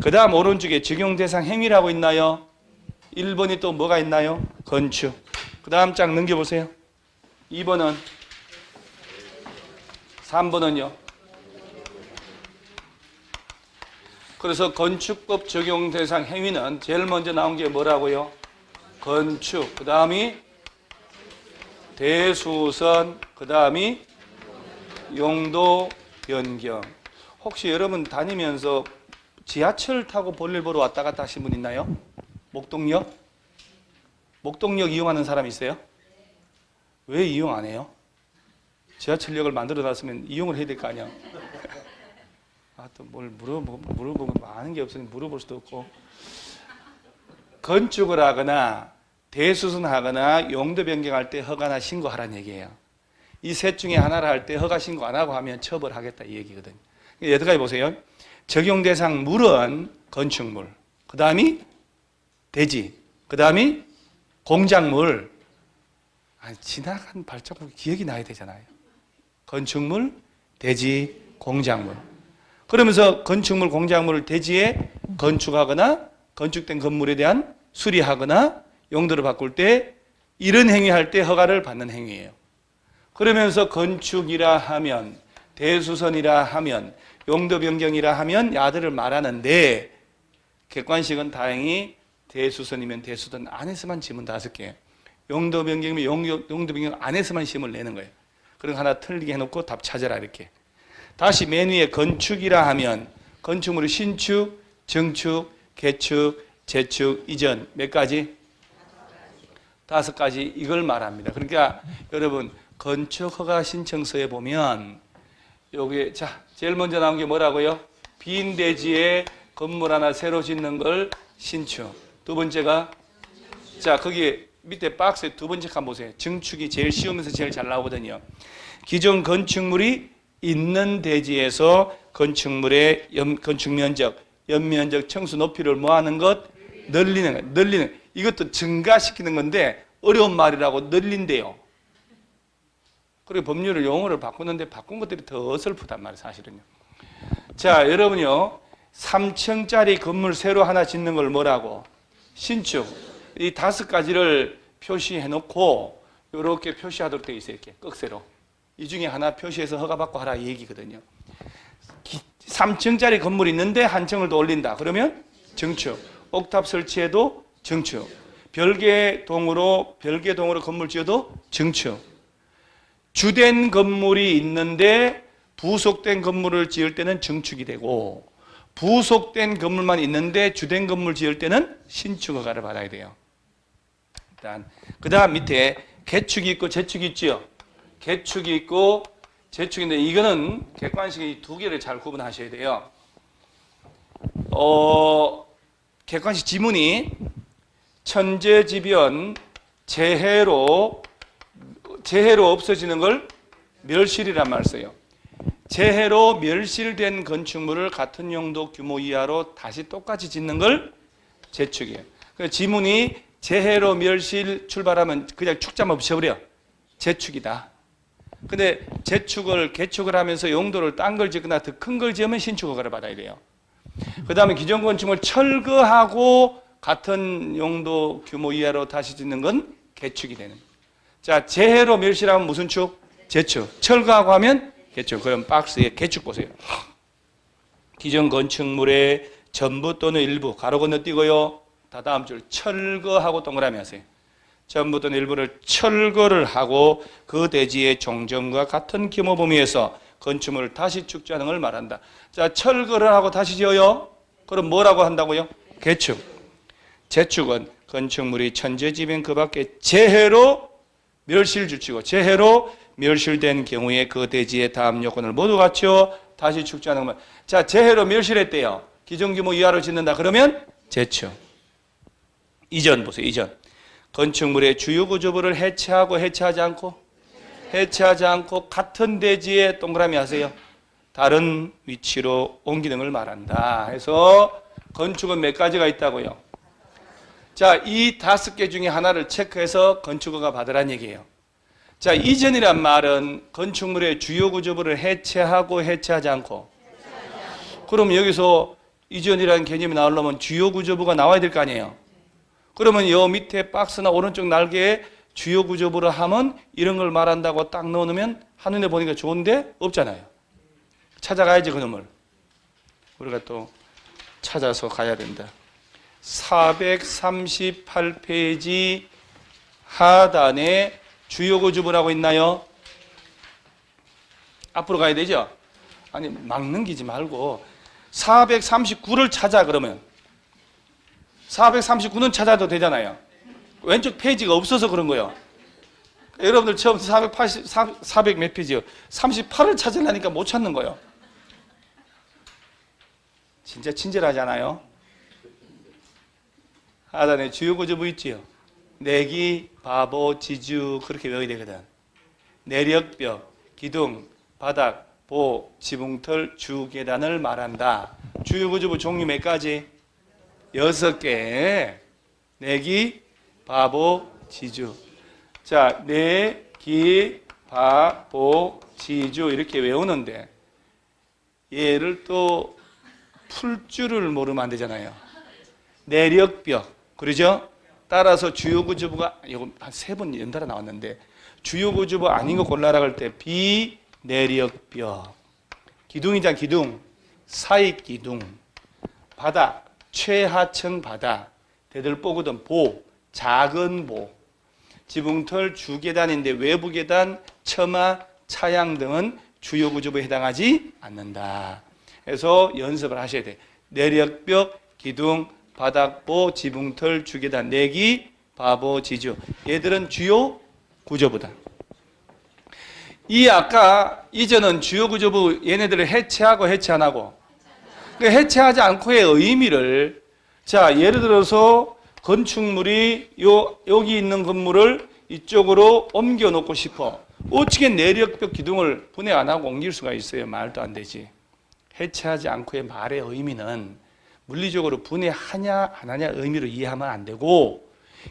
그 다음 오른쪽에 적용대상 행위라고 있나요? 1번이 또 뭐가 있나요? 건축. 그 다음 장 넘겨보세요. 2번은 3번은요. 그래서 건축법 적용 대상 행위는 제일 먼저 나온 게 뭐라고요? 건축. 그 다음이 대수선. 그 다음이 용도 변경. 혹시 여러분 다니면서 지하철 타고 볼일 보러 왔다 갔다 하신 분 있나요? 목동역? 목동역 이용하는 사람 있어요? 왜 이용 안 해요? 지하철역을 만들어 놨으면 이용을 해야 될 거 아니야. 또 뭘 물어보면 아는 게 없으니 물어볼 수도 없고. 건축을 하거나 대수선하거나 용도 변경할 때 허가나 신고하라는 얘기예요. 이 셋 중에 하나를 할 때 허가 신고 안 하고 하면 처벌하겠다 이 얘기거든요. 여기까지 보세요. 적용 대상 물은 건축물, 그 다음이 대지, 그 다음이 공작물. 지나간 발자국 기억이 나야 되잖아요. 건축물, 대지, 공작물. 그러면서 건축물, 공작물을 대지에 건축하거나 건축된 건물에 대한 수리하거나 용도를 바꿀 때 이런 행위할 때 허가를 받는 행위예요. 그러면서 건축이라 하면, 대수선이라 하면, 용도 변경이라 하면 야들을 말하는데 객관식은 다행히 대수선이면 대수선 안에서만 지문 5개, 용도 변경이면 용도 변경 안에서만 시험을 내는 거예요. 그럼 하나 틀리게 해놓고 답 찾아라 이렇게. 다시 맨 위에 건축이라 하면 건축물의 신축, 증축, 개축, 재축, 이전 몇 가지? 5가지 이걸 말합니다. 그러니까 여러분 건축 허가 신청서에 보면 여기 자 제일 먼저 나온 게 뭐라고요? 빈 대지에 건물 하나 새로 짓는 걸 신축. 두 번째가 자 거기 밑에 박스에 두 번째 칸 보세요. 증축이 제일 쉬우면서 제일 잘 나오거든요. 기존 건축물이 있는 대지에서 건축물의 건축 면적, 연면적, 청수 높이를 뭐하는 것? 늘리는 것. 늘리는. 이것도 증가시키는 건데 어려운 말이라고 늘린대요. 그리고 법률을 용어를 바꾸는데 바꾼 것들이 더 어설프단 말이에요, 사실은요. 자, 여러분요. 3층짜리 건물 새로 하나 짓는 걸 뭐라고? 신축. 이 5가지를 표시해 놓고 이렇게 표시하도록 되어 있어요. 이렇게 꺽쇠로. 이 중에 하나 표시해서 허가받고 하라 이 얘기거든요. 3층짜리 건물이 있는데 한 층을 더 올린다. 그러면 증축. 옥탑 설치해도 증축. 별개동으로 건물 지어도 증축. 주된 건물이 있는데 부속된 건물을 지을 때는 증축이 되고 부속된 건물만 있는데 주된 건물 지을 때는 신축 허가를 받아야 돼요. 일단 그 다음 밑에 개축이 있고 재축이 있죠. 개축이 있고 재축인데 이거는 객관식이 2개를 잘 구분하셔야 돼요. 객관식 지문이 천재지변 재해로 없어지는 걸 멸실이란 말을 써요. 재해로 멸실된 건축물을 같은 용도 규모 이하로 다시 똑같이 짓는 걸 재축이에요. 지문이 재해로 멸실 출발하면 그냥 축자만 붙여버려. 재축이다. 근데 재축을 개축을 하면서 용도를 딴 걸 짓거나 더 큰 걸 지으면 신축 허가를 받아야 돼요. 그 다음에 기존 건축물 철거하고 같은 용도 규모 이하로 다시 짓는 건 개축이 되는 거예요. 자, 재해로 멸실하면 무슨 축? 재축. 철거하고 하면 개축. 그럼 박스에 개축 보세요. 기존 건축물의 전부 또는 일부 가로 건너뛰고요. 다 다음 줄 철거하고 동그라미 하세요. 전부 또는 일부를 철거를 하고 그 대지의 종전과 같은 규모 범위에서 건축물을 다시 축조하는 걸 말한다. 자, 철거를 하고 다시 지어요. 그럼 뭐라고 한다고요? 개축. 재축은 건축물이 천재지변 그 밖에 재해로 멸실주치고 재해로 멸실된 경우에 그 대지의 다음 요건을 모두 갖춰 다시 축조하는 것. 자, 재해로 멸실했대요. 기존 규모 이하로 짓는다. 그러면 재축. 이전 보세요. 이전. 건축물의 주요 구조부를 해체하지 않고 같은 대지에 동그라미 하세요. 다른 위치로 옮기는 걸 말한다. 해서 건축은 몇 가지가 있다고요? 자, 이 5개 중에 하나를 체크해서 건축허가 받으란 얘기예요. 자, 이전이란 말은 건축물의 주요 구조부를 해체하지 않고. 그럼 여기서 이전이라는 개념이 나오려면 주요 구조부가 나와야 될 거 아니에요. 그러면 요 밑에 박스나 오른쪽 날개에 주요 구조부를 하면 이런 걸 말한다고 딱 넣어놓으면 한눈에 보니까 좋은데 없잖아요. 찾아가야지 그놈을. 우리가 또 찾아서 가야 된다. 438페이지 하단에 주요 구조부라고 있나요? 앞으로 가야 되죠? 아니 막 넘기지 말고 439를 찾아. 그러면 439는 찾아도 되잖아요. 왼쪽 페이지가 없어서 그런 거예요. 여러분들 처음 400 몇 페이지요? 38을 찾으려니까 못 찾는 거예요. 진짜 친절하잖아요. 하단에 주요 구조부 있지요. 내기, 바보, 지주 그렇게 외워야 되거든. 내력벽, 기둥, 바닥, 보, 지붕털, 주, 계단을 말한다. 주요 구조부 종류 몇 가지? 6개. 내기, 바보, 지주. 자, 내기, 바보, 지주 이렇게 외우는데 얘를 또 풀 줄을 모르면 안 되잖아요. 내력벽, 그러죠? 따라서 주요 구조부가 이거 한 3번 연달아 나왔는데 주요 구조부 아닌 거 골라라 할 때 비내력벽, 기둥이잖아. 기둥, 사익기둥, 바닥, 최하층 바닥, 대들보거든 보, 작은 보, 지붕털, 주계단인데 외부 계단, 처마, 차양 등은 주요 구조부에 해당하지 않는다. 그래서 연습을 하셔야 돼. 내력벽, 기둥, 바닥보, 지붕털, 주계단, 내기, 바보, 지주. 얘들은 주요 구조부다. 이 아까 이전은 주요 구조부 얘네들을 해체하고 해체 안 하고 해체하지 않고의 의미를 자 예를 들어서 건축물이 여기 있는 건물을 이쪽으로 옮겨 놓고 싶어. 어떻게 내력벽 기둥을 분해 안 하고 옮길 수가 있어요? 말도 안 되지. 해체하지 않고의 말의 의미는 물리적으로 분해하냐 안 하냐 의미로 이해하면 안 되고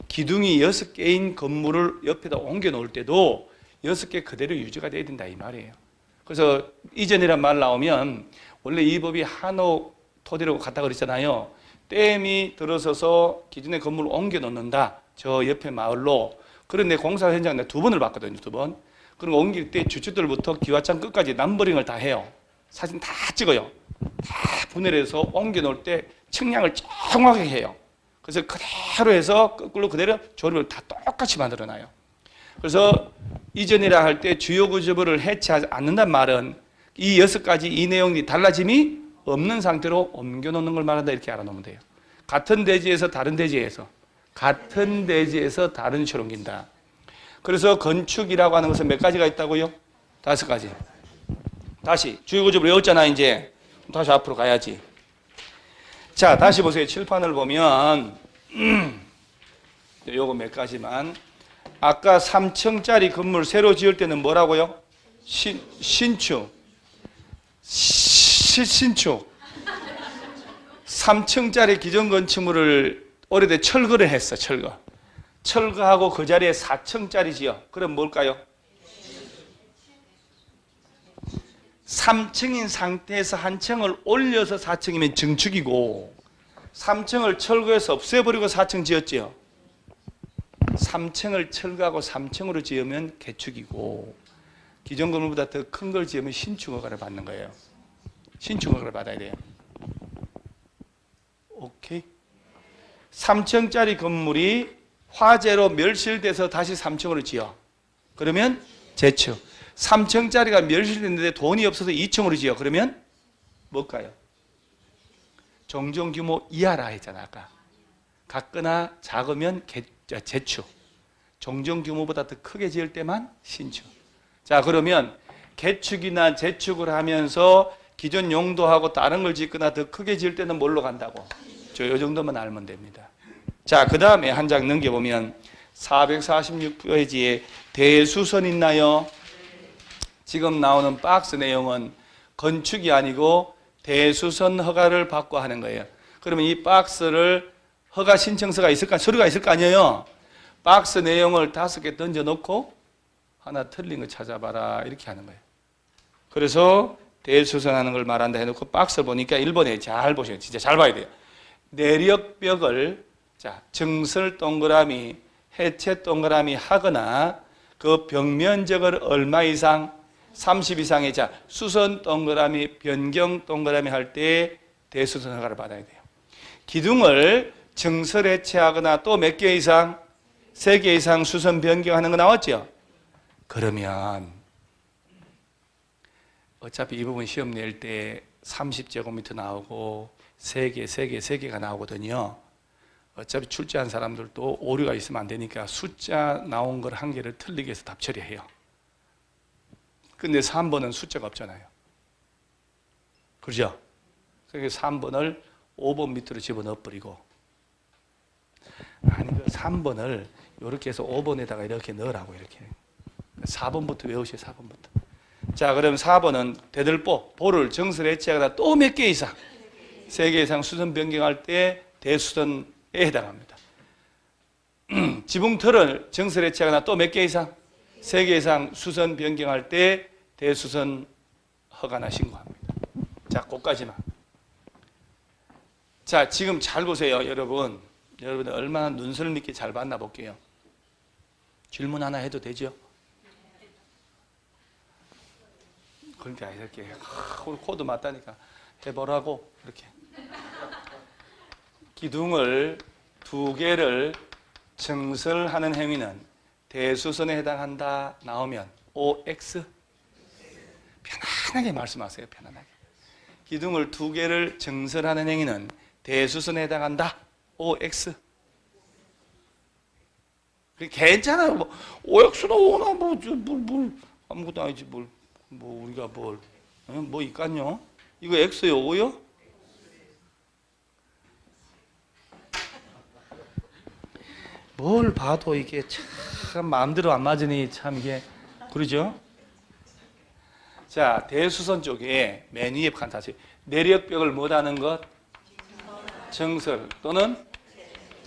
기둥이 6개인 건물을 옆에다 옮겨 놓을 때도 6개 그대로 유지가 돼야 된다 이 말이에요. 그래서 이전이란 말 나오면 원래 이 법이 한옥 토대로 갔다 그랬잖아요. 댐이 들어서서 기존의 건물을 옮겨 놓는다. 저 옆에 마을로. 그런데 공사 현장 내가 2번을 봤거든요. 2번. 그럼 옮길 때 주춧돌부터 기와장 끝까지 남버링을 다 해요. 사진 다 찍어요. 다 분해를 해서 옮겨 놓을 때 측량을 정확하게 해요. 그래서 그대로 해서 거꾸로 그대로 조립을 다 똑같이 만들어 놔요. 그래서 이전이라 할 때 주요 구조부를 해체하지 않는다는 말은 이 6가지 이 내용이 달라짐이 없는 상태로 옮겨 놓는 걸 말한다 이렇게 알아놓으면 돼요. 같은 대지에서 다른 대지에서 같은 대지에서 다른 식으로 옮긴다. 그래서 건축이라고 하는 것은 몇 가지가 있다고요? 5가지. 다시 주요 구조부를 외웠잖아. 이제 다시 앞으로 가야지. 자, 다시 보세요. 칠판을 보면 요거 몇 가지만. 아까 3층짜리 건물 새로 지을 때는 뭐라고요? 신축. 신축. 3층짜리 기존 건축물을 오래돼 철거를 했어. 철거. 철거하고 그 자리에 4층짜리 지어. 그럼 뭘까요? 3층인 상태에서 한 층을 올려서 4층이면 증축이고 3층을 철거해서 없애버리고 4층 지었지요. 3층을 철거하고 3층으로 지으면 개축이고 기존 건물보다 더 큰 걸 지으면 신축 허가를 받는 거예요. 신축 허가를 받아야 돼요. 오케이? 3층짜리 건물이 화재로 멸실돼서 다시 3층으로 지어. 그러면 재축. 3층짜리가 멸실됐는데 돈이 없어서 2층으로 지어. 그러면 뭘까요? 정정 규모 이하라 했잖아 아까. 같거나 작으면 재축. 정정 규모보다 더 크게 지을 때만 신축. 자 그러면 개축이나 재축을 하면서 기존 용도하고 다른 걸 짓거나 더 크게 지을 때는 뭘로 간다고? 저 요 정도만 알면 됩니다. 자 그 다음에 한 장 넘겨보면 446페이지에 대수선 있나요? 지금 나오는 박스 내용은 건축이 아니고 대수선 허가를 받고 하는 거예요. 그러면 이 박스를 허가 신청서가 있을까? 서류가 있을 거 아니에요? 박스 내용을 5개 던져놓고 하나 틀린 거 찾아봐라 이렇게 하는 거예요. 그래서 대수선하는 걸 말한다 해놓고 박스를 보니까 1번에 잘 보셔요. 진짜 잘 봐야 돼요. 내력벽을 자 정설 동그라미, 해체 동그라미 하거나 그 벽면적을 얼마 이상? 30 이상의 자 수선 동그라미, 변경 동그라미 할 때 대수선 허가를 받아야 돼요. 기둥을 정설 해체하거나 또 몇 개 이상? 3개 이상 수선 변경하는 거 나왔죠? 그러면 어차피 이 부분 시험 낼 때 30제곱미터 나오고 3개가 나오거든요. 어차피 출제한 사람들도 오류가 있으면 안 되니까 숫자 나온 걸 한 개를 틀리게 해서 답 처리해요. 근데 3번은 숫자가 없잖아요. 그렇죠? 그래서 3번을 5번 밑으로 집어넣어 버리고, 아니 그 3번을 이렇게 해서 5번에다가 이렇게 넣으라고. 이렇게 4번부터 외우세요. 4번부터. 자, 그럼 4번은 대들보, 보를 정설 해체하거나 또 몇 개 이상 3개 이상 수선 변경할 때 대수선에 해당합니다. 지붕틀을 정설 해체하거나 또 몇 개 이상 3개 이상 수선 변경할 때 대수선 허가나 신고합니다. 자, 그까지만. 자, 지금 잘 보세요, 여러분. 여러분 얼마나 눈썰미 있게 잘 봤나 볼게요. 질문 하나 해도 되죠? 그러니까 이렇게 코드 맞다니까 해보라고. 이렇게 기둥을 2개를 정설하는 행위는 대수선에 해당한다 나오면 OX 편안하게 말씀하세요. 편안하게. 기둥을 2개를 정설하는 행위는 대수선에 해당한다 OX. 괜찮아요. 뭐 OX나 O나 뭘 아무것도 아니지 뭘. 뭐 우리가 뭐 있간요? 이거 X요, O요? 뭘 봐도 이게 참 마음대로 안 맞으니 참 이게 그러죠? 자, 대수선 쪽에 맨 위에 칸타지 내력벽을 못하는 것 정설 또는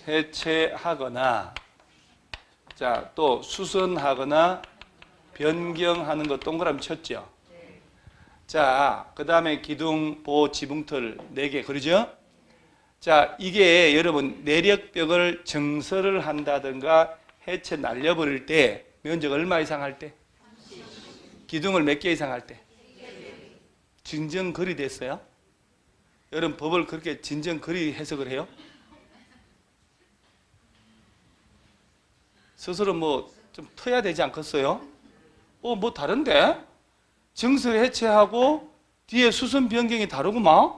해체하거나, 자, 또 수선하거나 변경하는 것 동그라미 쳤죠? 자, 그 다음에 기둥, 보, 지붕틀 4개, 그러죠? 자, 이게 여러분 내력벽을 정설을 한다든가 해체 날려버릴 때 면적 얼마 이상 할 때? 기둥을 몇 개 이상 할 때? 진정거리 됐어요? 여러분 법을 그렇게 진정거리 해석을 해요? 스스로 뭐 좀 터야 되지 않겠어요? 뭐 다른데? 정설 해체하고 뒤에 수선 변경이 다르구만?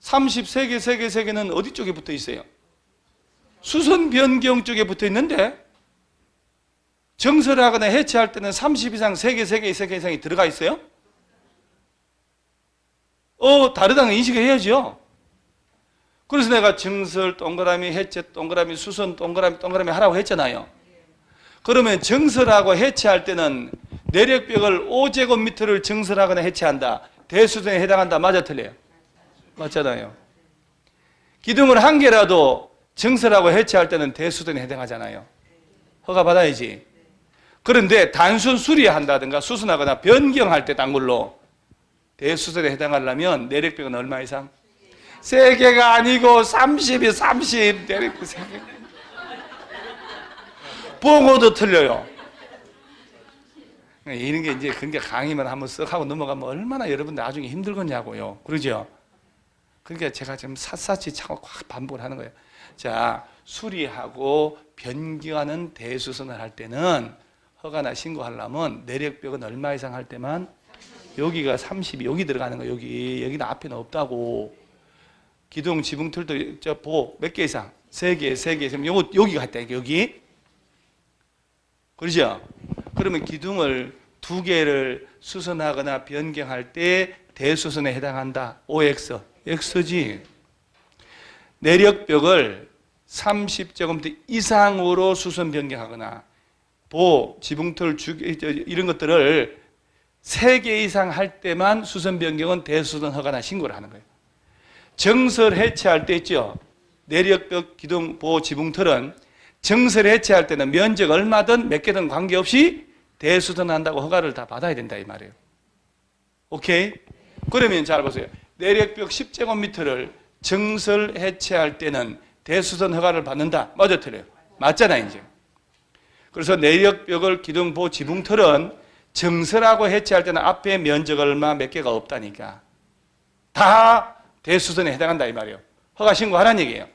33개는 어디 쪽에 붙어 있어요? 수선 변경 쪽에 붙어 있는데 정설하거나 해체할 때는 30 이상 3개 이상이 들어가 있어요? 다르다는 걸 인식을 해야죠. 그래서 내가 정설 동그라미, 해체 동그라미, 수선 동그라미 하라고 했잖아요. 그러면 정설하고 해체할 때는 내력벽을 5제곱미터를 정설하거나 해체한다. 대수선에 해당한다. 맞아 틀려요? 맞잖아요. 기둥을 1개라도 정설하고 해체할 때는 대수선에 해당하잖아요. 허가 받아야지. 그런데 단순 수리한다든가 수선하거나 변경할 때 딴 걸로 대수선에 해당하려면 내력벽은 얼마 이상? 3개가 아니고 30이 30 내력벽 3개. 보고도 틀려요. 이런 게 이제 그러니까 강의만 한번 쓱 하고 넘어가면 얼마나 여러분들 나중에 힘들겠냐고요. 그러죠? 그러니까 제가 지금 샅샅이 자꾸 반복을 하는 거예요. 자, 수리하고 변경하는 대수선을 할 때는 허가나 신고하려면 내력벽은 얼마 이상 할 때만 여기가 30이 여기 들어가는 거예요. 여기는 앞에는 없다고. 기둥, 지붕틀도 저 보 몇 개 이상? 3개. 요거 여기가 있다. 여기. 그러죠? 그러면 기둥을 2개를 수선하거나 변경할 때 대수선에 해당한다. OX. X지. 내력벽을 30제곱미터 이상으로 수선 변경하거나 보, 지붕틀, 이런 것들을 3개 이상 할 때만 수선 변경은 대수선 허가나 신고를 하는 거예요. 정설 해체할 때 있죠. 내력벽, 기둥, 보, 지붕틀은 정설 해체할 때는 면적 얼마든 몇 개든 관계없이 대수선 한다고 허가를 다 받아야 된다 이 말이에요. 오케이? 그러면 잘 보세요. 내력벽 10제곱미터를 정설 해체할 때는 대수선 허가를 받는다. 맞아, 틀려요? 맞잖아요, 이제. 그래서 내력벽을 기둥보 지붕틀은 정설하고 해체할 때는 앞에 면적 얼마 몇 개가 없다니까. 다 대수선에 해당한다 이 말이에요. 허가 신고하라는 얘기예요.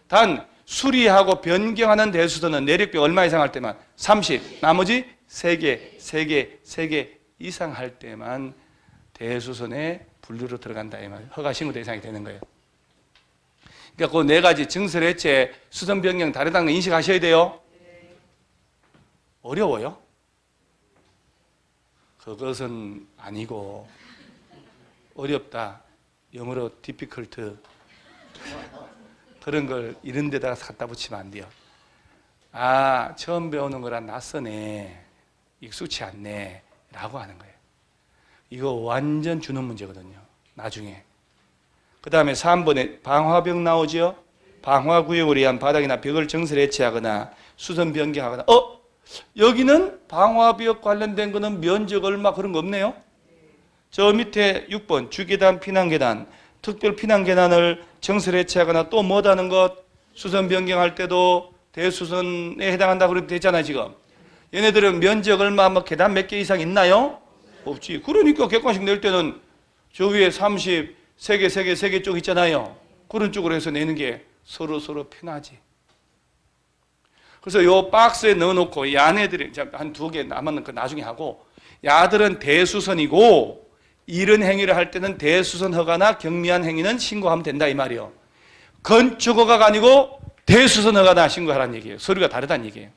단 수리하고 변경하는 대수선은 내력벽 얼마 이상 할 때만 30, 나머지 3개 이상 할 때만 대수선에 분류로 들어간다 이 말이에요. 허가 신고 대상이 되는 거예요. 그러니까 그 네 가지 정설 해체, 수선 변경 다르다는 거 인식하셔야 돼요. 어려워요? 그것은 아니고 어렵다. 영어로 difficult. 그런 걸 이런 데다가 갖다 붙이면 안 돼요. 아, 처음 배우는 거라 낯서네. 익숙치 않네. 라고 하는 거예요. 이거 완전 주는 문제거든요. 나중에. 그 다음에 3번에 방화벽 나오죠? 방화구역을 위한 바닥이나 벽을 정설 해체하거나 수선 변경하거나 여기는 방화벽 관련된 거는 면적 얼마 그런 거 없네요. 저 밑에 6번 주계단 피난계단 특별 피난계단을 정설 해체하거나 또 뭐다는 것 수선 변경할 때도 대수선에 해당한다 그러면 되잖아요. 지금 얘네들은 면적 얼마 뭐 계단 몇 개 이상 있나요? 없지. 그러니까 객관식 낼 때는 저 위에 30 3개 쪽 있잖아요. 그런 쪽으로 해서 내는 게 서로 편하지. 그래서 요 박스에 넣어놓고 이 안에들이 한 2개 남았는 거 나중에 하고 야들은 대수선이고 이런 행위를 할 때는 대수선 허가나 경미한 행위는 신고하면 된다 이 말이에요. 건축 허가가 아니고 대수선 허가나 신고하라는 얘기예요. 서류가 다르다는 얘기예요.